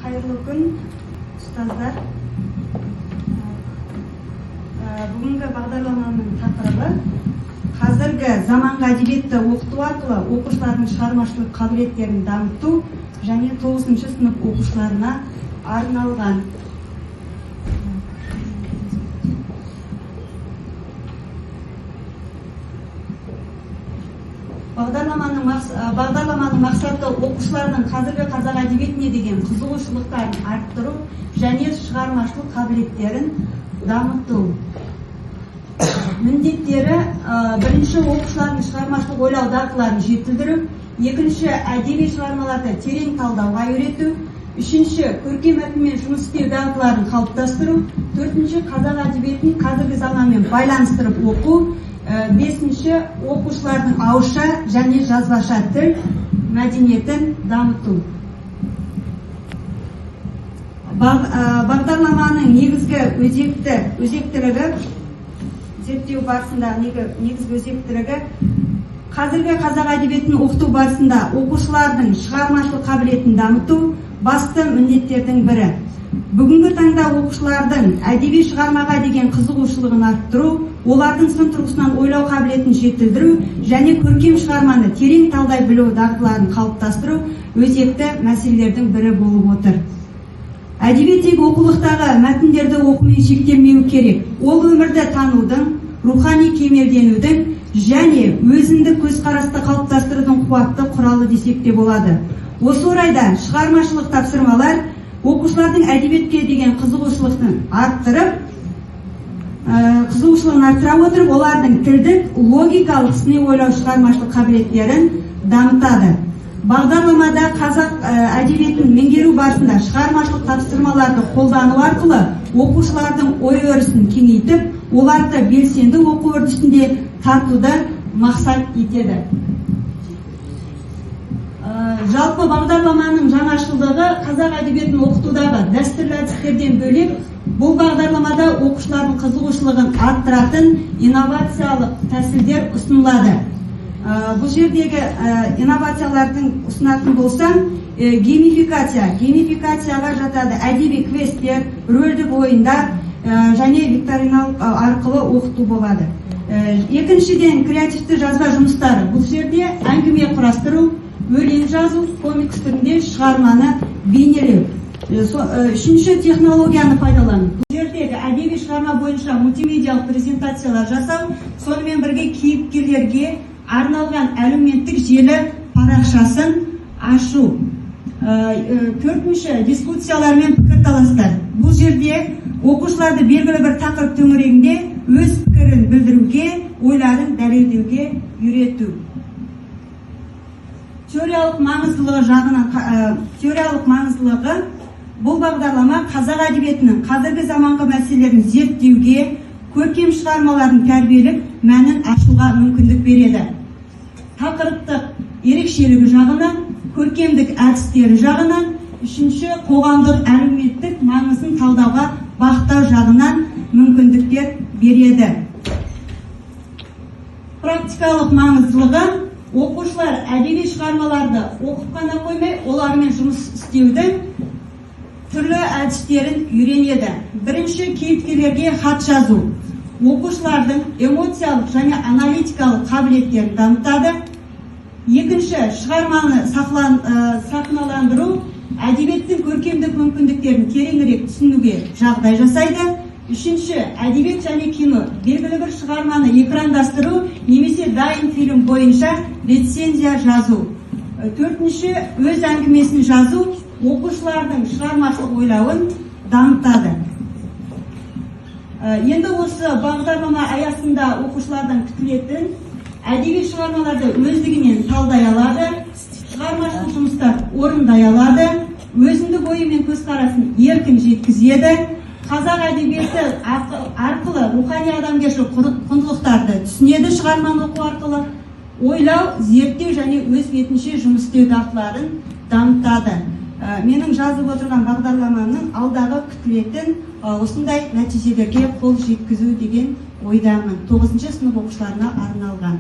Hayırlı gün, ustazlar. Бүгінгі бағдарламаның тақырыбы қазіргі заманғы әдебиетті оқыту арқылы оқушылардың шығармашылық қабілеттерін дамыту және 9-шы сынып оқушыларына арналған. Бағдарламаның мақсаты оқушылардың қазіргі қазақ әдебиетіне деген қызығушылықтарын арттыру және шығармашылық қабілеттерін дамыту. Міндеттері: бірінші, оқушылардың шығармашылық ойлау дағдыларын жетілдіру; екінші, әдеби шығармаларды терең талдауға үйрету; үшінші, көркем мәтінмен жұмыс істеу дағдыларын қалыптастыру; төртінші, қазақ әдебиетін қазіргі заманмен байланыстырып оқу; бесінші, оқушылардың ауызша және жазбаша тіл мәдениетін дамыту. Бағдарламаның негізгі өзектілігі, зерттеу барысында негізгі өзектілігі: қазіргі қазақ әдебиетін оқыту барысында оқушылардың шығармашылық қабілетін дамыту басты міндеттердің бірі. Бүгінгі таңда оқушылардың әдеби шығармаға деген қызығушылығын арттыру, олардың сын тұрғысынан ойлау қабілетін жетілдіру және көркем шығарманы терең талдай білу дағдыларын қалыптастыру өзекті мәселелердің бірі болып отыр. Әдебиеттегі оқулықтағы мәтіндерді оқумен шектелмеу керек. Ол өмірді танудың, рухани кемелденудің және өзіндік көзқарасты қалыптастырудың қуатты құралы десек те болады. Осы орайда шығармашылық тапсырмалар оқушылардың әдебиетке деген қызығушылығын арттыра отырып, олардың тілдік, логикалық, сыни ойлау шығармашылық қабілеттерін дамытады. Бағдарламада қазақ әдебиетін меңгеру барысында шығармашылық тапсырмаларды қолдану арқылы оқушылардың ой өрісін кеңейтіп, оларды белсенді оқу үрдісінде тартуды мақсат етеді. Жалпы бағдарламаның жаңашылдығы қазақ әдебиетін оқытудағы дәстүрлі әдістерден бөлек, бұл бағдарламада оқушылардың қызығушылығын арттыратын инновациялық тәсілдер ұсынылады. Бұл жердегі инновациялардың ұсынатын болсам, геймификацияға жатады әдеби квесттер, рөлдік ойындар және викториналық арқылы оқыту болады. Екіншіден, креативті жазба жұмыстары. Бұл жерде әңгіме құрастыру, өлең жазу, комикс түрінде шығарманы бейнелеу. Үшінші, технологияны пайдалану. Бұл жердегі әдеби шығарма бойынша мультимедиалық презентациялар жасау, сонымен бірге кейіпкерлерге арналған әлеуметтік желі парақшасын ашу. Төртінші, дискуссиялар мен пікірталастар. Бұл жерде оқушыларды белгілі бір тақырып төңірегінде өз пікірін білдіруге, ойларын дәлелдеуге үйрету. Теориялық маңыздылығы: бұл бағдарлама қазақ әдебиетінің қазіргі заманғы мәселелерін зерттеуге, көркем шығармалардың тәрбиелік мәнін ашуға мүмкіндік береді. Тақырыптық ерекшелігі жағынан, көркемдік әдістері жағынан, үшінші, қоғамдық әлеуметтік маңызын талдауға бағыттау жағынан мүмкіндіктер береді. Практикалық маңыздылығы: оқушылар әдеби шығармаларды оқып қана қоймай, олармен жұмыс істеудің түрлі әдістерін үйренеді. Бірінші, кейіпкерлерге хат жазу. Оқушылардың эмоциялық және аналитикалық қабілеттерін дамытады. Екінші, шығарманы сахналандыру әдебиеттің көркемдік мүмкіндіктерін тереңірек түсінуге жағдай жасайды. Үшінші, әдебиет және кино. Белгілі бір шығарманы экрандастыру немесе дайын фильм бойынша рецензия жазу. Төртінші, өз әңгімесін жазу оқушылардың шығармашылық ойлауын дамытады. Енді осы бағдарлама аясында оқушылардан күтілетін әдеби шығармаларды өздігінен талдай алады, шығармашылық жұмыстар орындай алады, өзіндік ойы мен көзқарасын еркін жеткізеді, қазақ әдебиеті арқылы рухани адамгершілік құндылықтарды түсінеді, шығарманы оқу арқылы ойлау, зерттеу және өз бетінше жұмыс істеу дағдыларын дамытады. Менің жазып отырған бағдарламаның алдағы күтілетін осындай нәтижелерге қол жеткізу деген ойдамын. 9-шы сынып оқушыларына арналған.